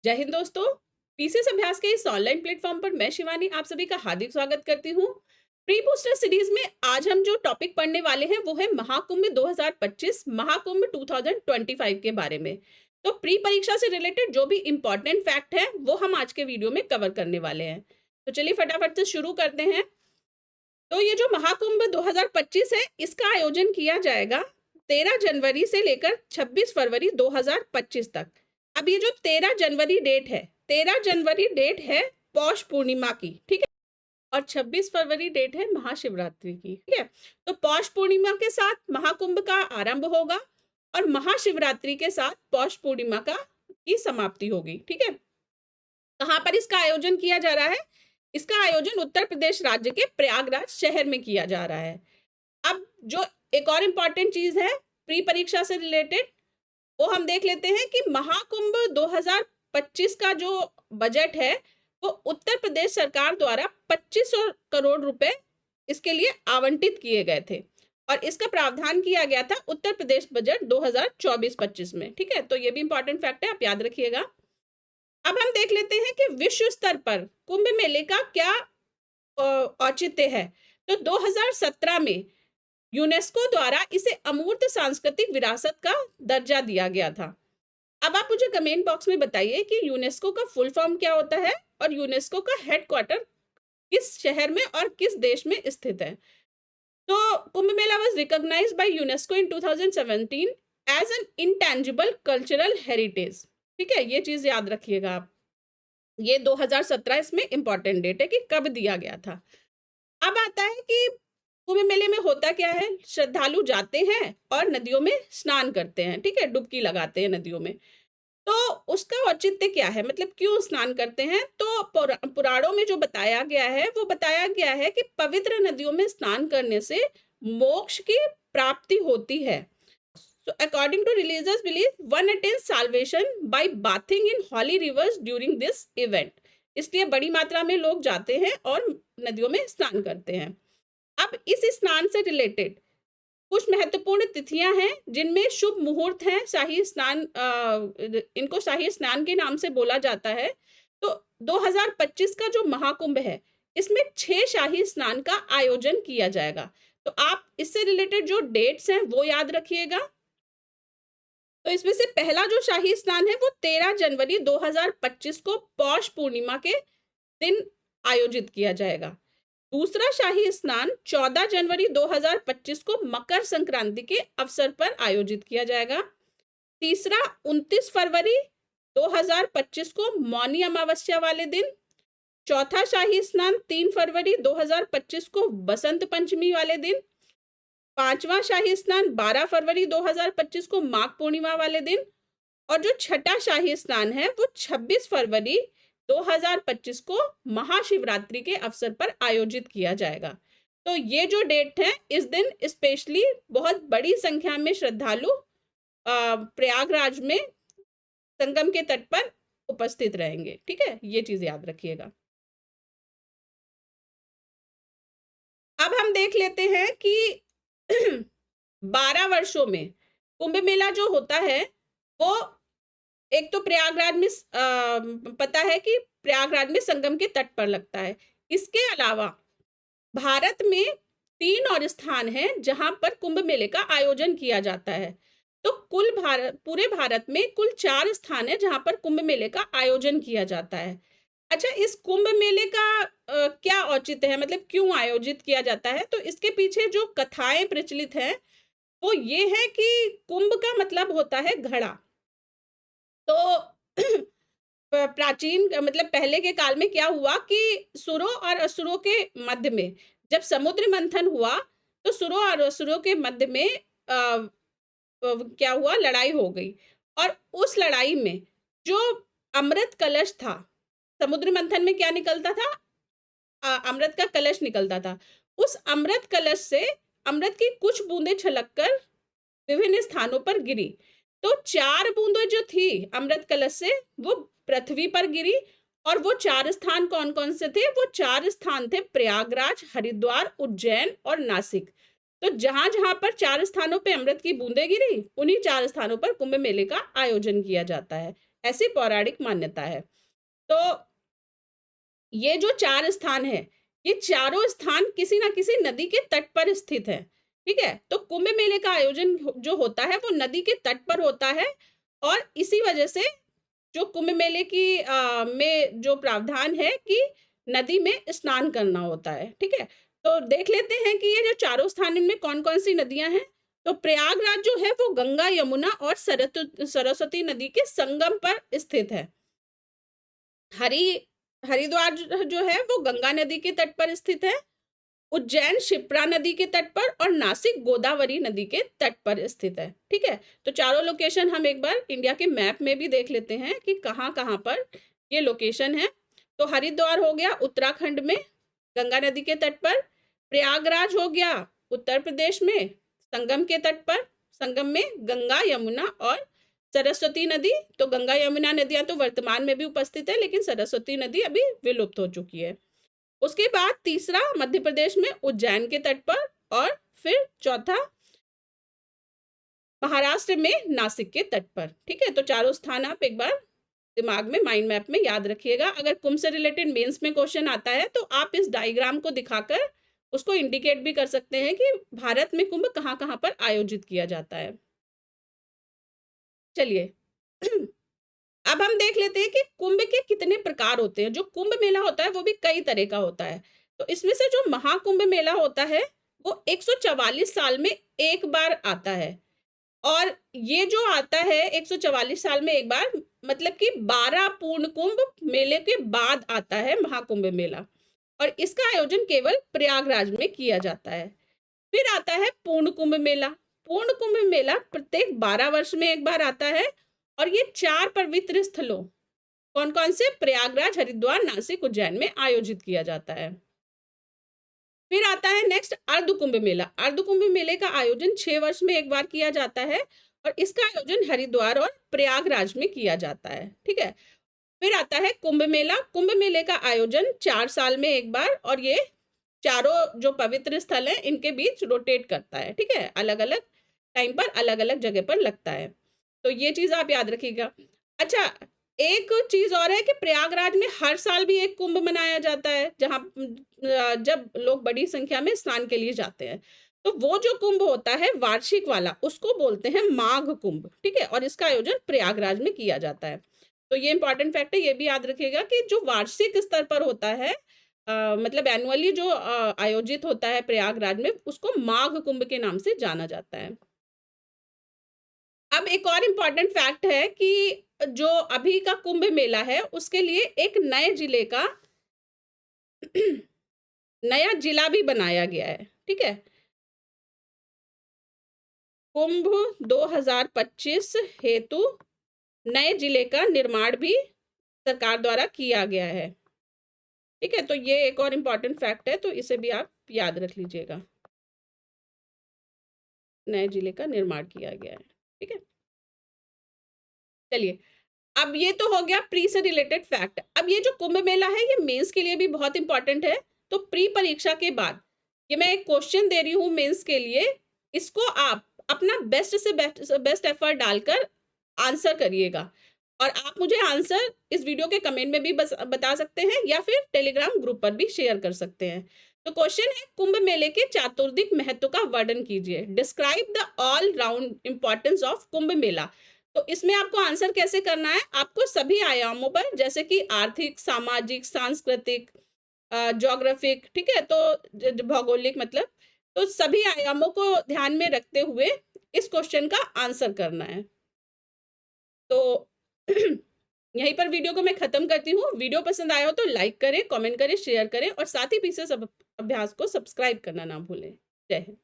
जय हिंद दोस्तों। पीसीएस अभ्यास के इस ऑनलाइन प्लेटफॉर्म पर मैं शिवानी आप सभी का हार्दिक स्वागत करती हूँ। प्री बूस्टर सीरीज में आज हम जो टॉपिक पढ़ने वाले हैं वो है महाकुंभ 2025 महाकुंभ 2025 के बारे में। तो प्री परीक्षा से रिलेटेड जो भी इंपॉर्टेंट फैक्ट है वो हम आज के वीडियो में कवर करने वाले हैं। तो चलिए फटाफट से शुरू करते हैं। तो ये जो महाकुंभ 2025 है इसका आयोजन किया जाएगा 13 जनवरी से लेकर 26 फरवरी 2025 तक। अब ये जो 13 जनवरी डेट है, 13 जनवरी डेट है पौष पूर्णिमा की, ठीक है, और 26 फरवरी डेट है महाशिवरात्रि की, ठीक है। तो पौष पूर्णिमा के साथ महाकुंभ का आरंभ होगा और महाशिवरात्रि के साथ पौष पूर्णिमा का की समाप्ति होगी, ठीक है। कहाँ पर इसका आयोजन किया जा रहा है? इसका आयोजन उत्तर प्रदेश राज्य के प्रयागराज शहर में किया जा रहा है। अब जो एक और इम्पॉर्टेंट चीज है प्री परीक्षा से रिलेटेड वो हम देख लेते हैं कि महाकुंभ 2025 का जो बजट है वो उत्तर प्रदेश सरकार द्वारा 2500 करोड़ रुपए इसके लिए आवंटित किए गए थे और इसका प्रावधान किया गया था उत्तर प्रदेश बजट 2024-25 में, ठीक है। तो ये भी इंपॉर्टेंट फैक्ट है, आप याद रखिएगा। अब हम देख लेते हैं कि विश्व स्तर पर कुंभ मेले का क्या औचित्य है। तो 2017 में यूनेस्को द्वारा इसे अमूर्त सांस्कृतिक विरासत का दर्जा दिया गया था। अब आप मुझे कमेंट बॉक्स में बताइए कि यूनेस्को का फुल फॉर्म क्या होता है और यूनेस्को का हेडक्वार्टर किस शहर में और किस देश में स्थित है। तो Kumbh Mela was recognised by UNESCO in 2017 as an intangible cultural heritage, ठीक है, ये चीज याद रखिएगा आप। ये 2017 इसमें इंपॉर्टेंट डेट है कि कब दिया गया था। अब आता है कि कुंभ मेले में होता क्या है, श्रद्धालु जाते हैं और नदियों में स्नान करते हैं, ठीक है, डुबकी लगाते हैं नदियों में। तो उसका औचित्य क्या है, मतलब क्यों स्नान करते हैं? तो पुराणों में जो बताया गया है वो बताया गया है कि पवित्र नदियों में स्नान करने से मोक्ष की प्राप्ति होती है। So according to religious belief, one attains salvation by bathing in holy rivers during this event. इसलिए बड़ी मात्रा में लोग जाते हैं और नदियों में स्नान करते हैं। अब इस स्नान से रिलेटेड कुछ महत्वपूर्ण तिथियां हैं जिनमें शुभ मुहूर्त हैं। शाही स्नान, इनको शाही स्नान के नाम से बोला जाता है। तो 2025 का जो महाकुंभ है इसमें 6 शाही स्नान का आयोजन किया जाएगा। तो आप इससे रिलेटेड जो डेट्स हैं वो याद रखिएगा। तो इसमें से पहला जो शाही स्नान है वो 13 जनवरी 2025 को पौष पूर्णिमा के दिन आयोजित किया जाएगा। दूसरा शाही स्नान 14 जनवरी 2025 को मकर संक्रांति के अवसर पर आयोजित किया जाएगा। तीसरा 29 फरवरी 2025 को मौनी अमावस्या वाले दिन। चौथा शाही स्नान 3 फरवरी 2025 को बसंत पंचमी वाले दिन। पांचवा शाही स्नान 12 फरवरी 2025 को माघ पूर्णिमा वाले दिन। और जो छठा शाही स्नान है वो 26 फरवरी 2025 को महाशिवरात्रि के अवसर पर आयोजित किया जाएगा। तो ये जो डेट है इस दिन स्पेशली बहुत बड़ी संख्या में श्रद्धालु प्रयागराज में संगम के तट पर उपस्थित रहेंगे, ठीक है, ये चीज याद रखिएगा। अब हम देख लेते हैं कि 12 वर्षों में कुंभ मेला जो होता है वो एक तो प्रयागराज में पता है कि प्रयागराज में संगम के तट पर लगता है। इसके अलावा भारत में 3 और स्थान हैं जहां पर कुंभ मेले का आयोजन किया जाता है। तो पूरे भारत में कुल 4 स्थान है जहां पर कुंभ मेले का आयोजन किया जाता है। अच्छा, इस कुंभ मेले का क्या औचित्य है, मतलब क्यों आयोजित किया जाता है? तो इसके पीछे जो कथाएं प्रचलित हैं वो ये है कि कुंभ का मतलब होता है घड़ा। तो प्राचीन मतलब पहले के काल में क्या हुआ कि सुरों और असुरों के मध्य में जब समुद्र मंथन हुआ तो सुरों और असुरों के मध्य में क्या हुआ, लड़ाई हो गई। और उस लड़ाई में जो अमृत कलश था, समुद्र मंथन में क्या निकलता था, अमृत का कलश निकलता था। उस अमृत कलश से अमृत की कुछ बूंदें छलककर विभिन्न स्थानों पर गिरी। तो 4 बूंदें जो थी अमृत कलश से वो पृथ्वी पर गिरी। और वो 4 स्थान कौन कौन से थे? वो 4 स्थान थे प्रयागराज, हरिद्वार, उज्जैन और नासिक। तो जहां जहां पर 4 स्थानों पे अमृत की बूंदें गिरी उन्हीं 4 स्थानों पर कुंभ मेले का आयोजन किया जाता है। ऐसी पौराणिक मान्यता है। तो ये जो 4 स्थान है, ये चारों स्थान किसी ना किसी नदी के तट पर स्थित है, ठीक है? तो कुंभ मेले का आयोजन जो होता है वो नदी के तट पर होता है और इसी वजह से जो कुंभ मेले की में जो प्रावधान है कि नदी में स्नान करना होता है, ठीक है? तो देख लेते हैं कि ये जो चारों स्थान इनमें कौन-कौन सी नदियां हैं। तो प्रयागराज जो है वो गंगा, यमुना और सरस्वती नदी के संगम पर स्थित है। हरिद्वार जो है वो गंगा नदी के तट पर स्थित है। उज्जैन शिप्रा नदी के तट पर और नासिक गोदावरी नदी के तट पर स्थित है, ठीक है? तो चारों लोकेशन हम एक बार इंडिया के मैप में भी देख लेते हैं कि कहाँ-कहाँ पर ये लोकेशन है। तो हरिद्वार हो गया उत्तराखंड में गंगा नदी के तट पर, प्रयागराज हो गया उत्तर प्रदेश में संगम के तट पर, संगम में गंगा, यमुना और सरस्वती नदी। तो गंगा यमुना नदियां तो वर्तमान में भी उपस्थित है, लेकिन सरस्वती नदी अभी विलुप्त हो चुकी है। उसके बाद तीसरा मध्य प्रदेश में उज्जैन के तट पर और फिर चौथा महाराष्ट्र में नासिक के तट पर, ठीक है? तो चारों स्थान आप एक बार दिमाग में माइंड मैप में याद रखिएगा। अगर कुंभ से रिलेटेड मेंस में क्वेश्चन आता है तो आप इस डायग्राम को दिखाकर उसको इंडिकेट भी कर सकते हैं कि भारत में कुंभ कहाँ-कहाँ पर आयोजित किया जाता है। चलिए अब हम देख लेते हैं कि कुंभ के कितने प्रकार होते हैं। जो कुंभ मेला होता है वो भी कई तरह का होता है। तो इसमें से जो महाकुंभ मेला होता है वो 144 साल में एक बार आता है और ये जो आता है 144 साल में एक बार, मतलब कि 12 पूर्ण कुंभ मेले के बाद आता है महाकुंभ मेला और इसका आयोजन केवल प्रयागराज में किया जाता है। फिर आता है पूर्ण कुंभ मेला। पूर्ण कुंभ मेला प्रत्येक 12 वर्ष में एक बार आता है और ये 4 पवित्र स्थलों कौन-कौन से, प्रयागराज, हरिद्वार, नासिक, उज्जैन में आयोजित किया जाता है। फिर आता है नेक्स्ट अर्ध कुंभ मेला। अर्ध कुंभ मेले का आयोजन 6 वर्ष में एक बार किया जाता है और इसका आयोजन हरिद्वार और प्रयागराज में किया जाता है, ठीक है? फिर आता है कुंभ मेला। कुंभ मेले का आयोजन 4 साल में एक बार और ये चारों जो पवित्र स्थल हैं इनके बीच रोटेट करता है, ठीक है? अलग-अलग टाइम पर अलग-अलग जगह पर लगता है। तो ये चीज आप याद रखिएगा। अच्छा, एक चीज और है कि प्रयागराज में हर साल भी एक कुंभ मनाया जाता है जहां जब लोग बड़ी संख्या में स्नान के लिए जाते हैं। तो वो जो कुंभ होता है वार्षिक वाला उसको बोलते हैं माघ कुंभ, ठीक है? और इसका आयोजन प्रयागराज में किया जाता है। तो ये इंपॉर्टेंट फैक्ट है, ये भी याद रखिएगा कि जो वार्षिक स्तर पर होता है मतलब एनुअली जो आयोजित होता है प्रयागराज में उसको माघ कुंभ के नाम से जाना जाता है। अब एक और इम्पॉर्टेंट फैक्ट है कि जो अभी का कुंभ मेला है उसके लिए एक नए जिले का नया जिला भी बनाया गया है, ठीक है? कुंभ 2025 हेतु नए जिले का निर्माण भी सरकार द्वारा किया गया है, ठीक है? तो ये एक और इम्पॉर्टेंट फैक्ट है, तो इसे भी आप याद रख लीजिएगा। नए जिले का निर्माण किया गया है, ठीक है? चलिए, अब ये तो हो गया प्री से रिलेटेड फैक्ट। अब ये जो कुंभ मेला है ये मेंस के लिए भी बहुत इंपॉर्टेंट है। तो प्री परीक्षा के बाद ये मैं एक क्वेश्चन दे रही हूँ मेंस के लिए, इसको आप अपना बेस्ट से बेस्ट एफर्ट डालकर आंसर करिएगा और आप मुझे आंसर इस वीडियो के कमेंट में भी बता सकते हैं या फिर टेलीग्राम ग्रुप पर भी शेयर कर सकते हैं। तो क्वेश्चन है, कुंभ मेले के चातुर्दिक महत्व का वर्णन कीजिए। Describe the all round importance of Kumbh Mela. तो इसमें आपको आंसर कैसे करना है, आपको सभी आयामों पर जैसे कि आर्थिक, सामाजिक, सांस्कृतिक, ज्योग्राफिक, ठीक है? तो भौगोलिक मतलब, तो सभी आयामों को ध्यान में रखते हुए इस क्वेश्चन का आंसर करना है। तो यहीं पर वीडियो को मैं खत्म करती हूँ। वीडियो पसंद आया हो तो लाइक करें, कमेंट करें, शेयर करें और साथ ही पीछे सब अभ्यास को सब्सक्राइब करना ना भूलें। जय हिंद।